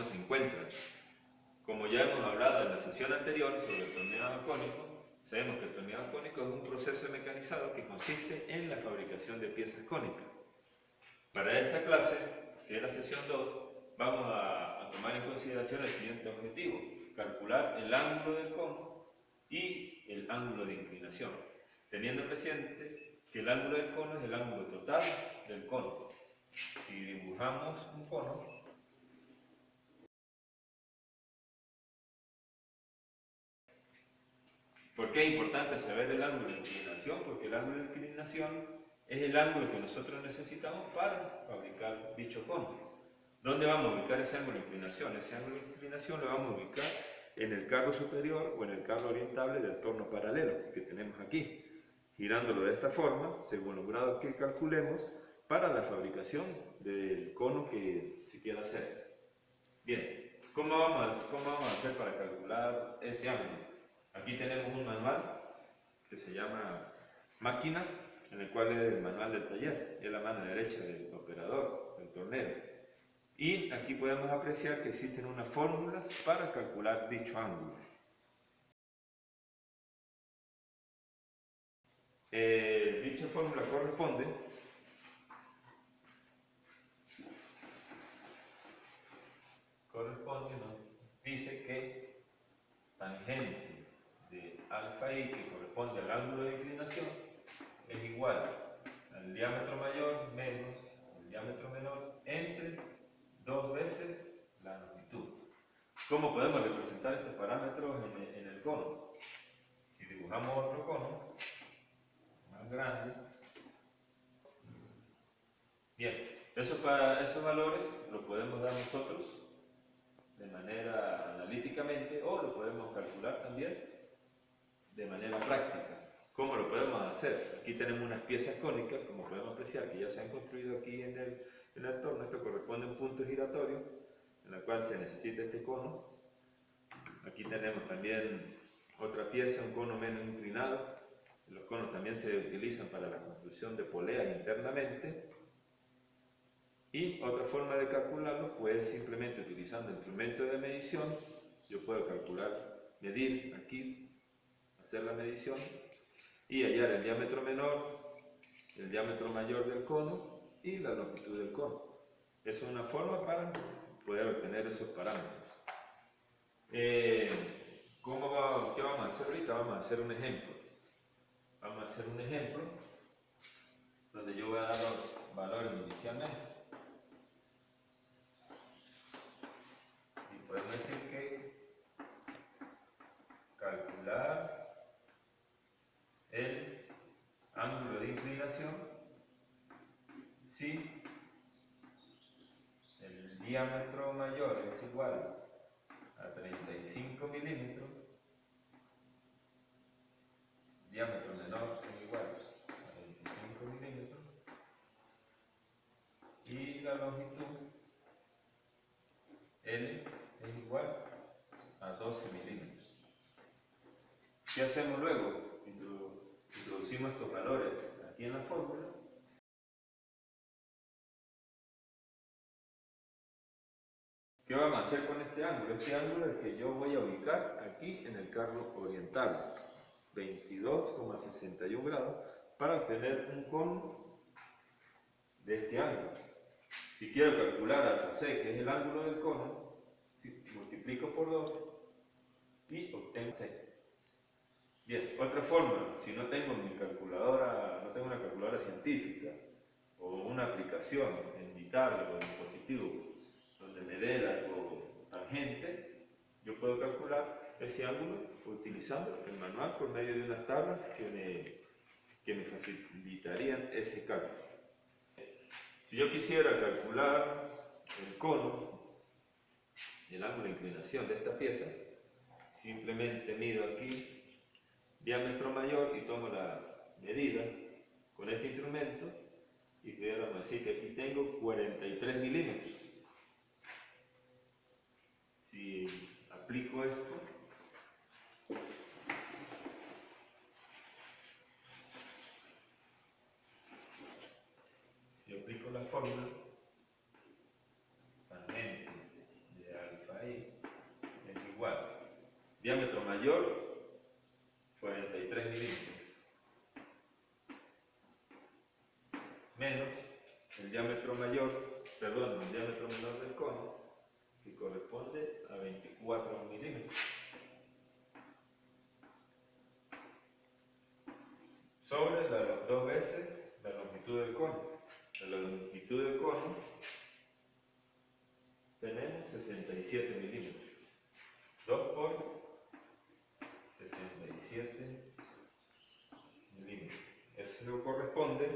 se encuentran. Como ya hemos hablado en la sesión anterior sobre el torneado cónico, sabemos que el torneado cónico es un proceso mecanizado que consiste en la fabricación de piezas cónicas. Para esta clase, que es la sesión 2, vamos a tomar en consideración el siguiente objetivo: calcular el ángulo del cono y el ángulo de inclinación, teniendo presente que el ángulo del cono es el ángulo total del cono. Si dibujamos un cono, ¿por qué es importante saber el ángulo de inclinación? Porque el ángulo de inclinación es el ángulo que nosotros necesitamos para fabricar dicho cono. ¿Dónde vamos a ubicar ese ángulo de inclinación? Ese ángulo de inclinación lo vamos a ubicar en el carro superior o en el carro orientable del torno paralelo que tenemos aquí, girándolo de esta forma, según los grados que calculemos, para la fabricación del cono que se quiera hacer. Bien, ¿cómo vamos a hacer para calcular ese ángulo? Aquí tenemos un manual que se llama Máquinas, en el cual es el manual del taller, es la mano derecha del operador, del tornero. Y aquí podemos apreciar que existen unas fórmulas para calcular dicho ángulo. Dicha fórmula corresponde nos dice que tangente de alfa i, que corresponde al ángulo de inclinación, es igual al diámetro mayor menos el diámetro menor entre 2 veces la longitud. ¿Cómo podemos representar estos parámetros en el cono? Si dibujamos otro cono más grande, bien, esos valores los podemos dar nosotros de manera analíticamente, o lo podemos calcular también de manera práctica. ¿Cómo lo podemos hacer? Aquí tenemos unas piezas cónicas, como podemos apreciar, que ya se han construido aquí en el torno. Esto corresponde a un punto giratorio en el cual se necesita este cono. Aquí tenemos también otra pieza, un cono menos inclinado. Los conos también se utilizan para la construcción de poleas internamente. Y otra forma de calcularlo, pues simplemente utilizando instrumentos de medición, yo puedo medir aquí, hacer la medición y hallar el diámetro menor, el diámetro mayor del cono y la longitud del cono. Es una forma para poder obtener esos parámetros. ¿Qué vamos a hacer ahorita? Vamos a hacer un ejemplo. Vamos a hacer un ejemplo donde yo voy a dar los valores inicialmente. Y podemos decir que calcular el ángulo de inclinación si el diámetro mayor es igual a 35 milímetros, diámetro menor es igual a 25 milímetros y la longitud L es igual a 12 milímetros. ¿Qué hacemos luego? Introducimos estos valores aquí en la fórmula. ¿Qué vamos a hacer con este ángulo? Este ángulo es el que yo voy a ubicar aquí en el carro orientable, 22,61 grados, para obtener un cono de este ángulo. Si quiero calcular alfa c, que es el ángulo del cono, multiplico por 2 y obtengo c. Bien, otra fórmula, si no tengo mi calculadora, no tengo una calculadora científica o una aplicación en mi tablet o dispositivo donde me dé la cotangente, yo puedo calcular ese ángulo utilizando el manual por medio de unas tablas que me facilitarían ese cálculo. Si yo quisiera calcular el cono, el ángulo de inclinación de esta pieza, simplemente mido aquí diámetro mayor y tomo la medida con este instrumento y pudiéramos decir que aquí tengo 43 milímetros. Si aplico esto, si aplico la fórmula, tangente de alfa mayor, 43 milímetros, menos el diámetro mayor, perdón, el diámetro menor del cono, que corresponde a 24 milímetros, sobre las 2 veces la longitud del cono. La longitud del cono tenemos 67 milímetros. 2 por 67 milímetros. Eso corresponde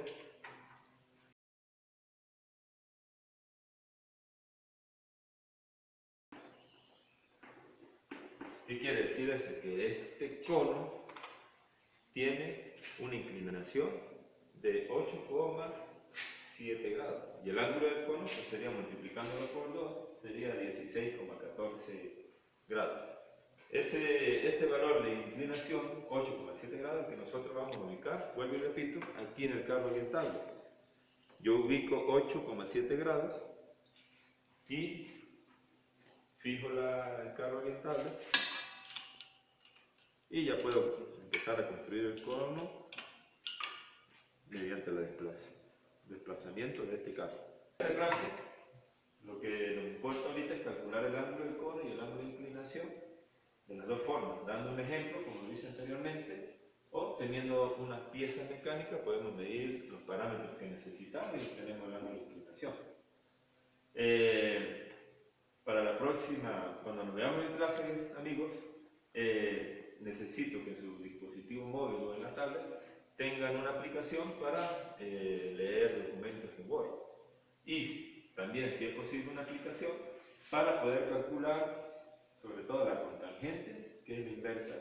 ¿qué quiere decir eso? Que este cono tiene una inclinación de 8,7 grados. Y el ángulo del cono, pues sería multiplicándolo por 2, sería 16,14 grados. Este valor de inclinación, 8,7 grados, que nosotros vamos a ubicar, vuelvo y repito, aquí en el carro oriental. Yo ubico 8,7 grados y fijo el carro oriental y ya puedo empezar a construir el cono mediante el desplazamiento de este carro. En esta clase, lo que nos importa ahorita es calcular el ángulo del cono y el ángulo de inclinación de las dos formas, dando un ejemplo, como lo hice anteriormente, o teniendo unas piezas mecánicas podemos medir los parámetros que necesitamos y obtenemos el ángulo de inclinación. Para la próxima, cuando nos veamos en clase, amigos, necesito que en su dispositivo móvil o en la tablet tengan una aplicación para leer documentos en Word. Y también, si es posible, una aplicación para poder calcular sobre todo la cotangente, que es la inversa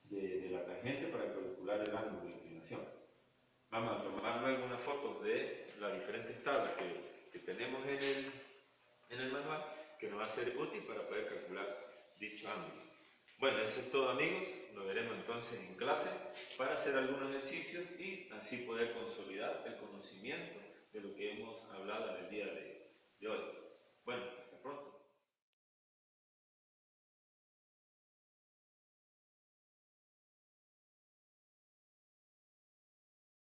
de la tangente para calcular el ángulo de inclinación. Vamos a tomar luego unas fotos de las diferentes tablas que tenemos en el manual, que nos va a ser útil para poder calcular dicho ángulo. Bueno, eso es todo, amigos. Nos veremos entonces en clase para hacer algunos ejercicios y así poder consolidar el conocimiento de lo que hemos hablado en el día.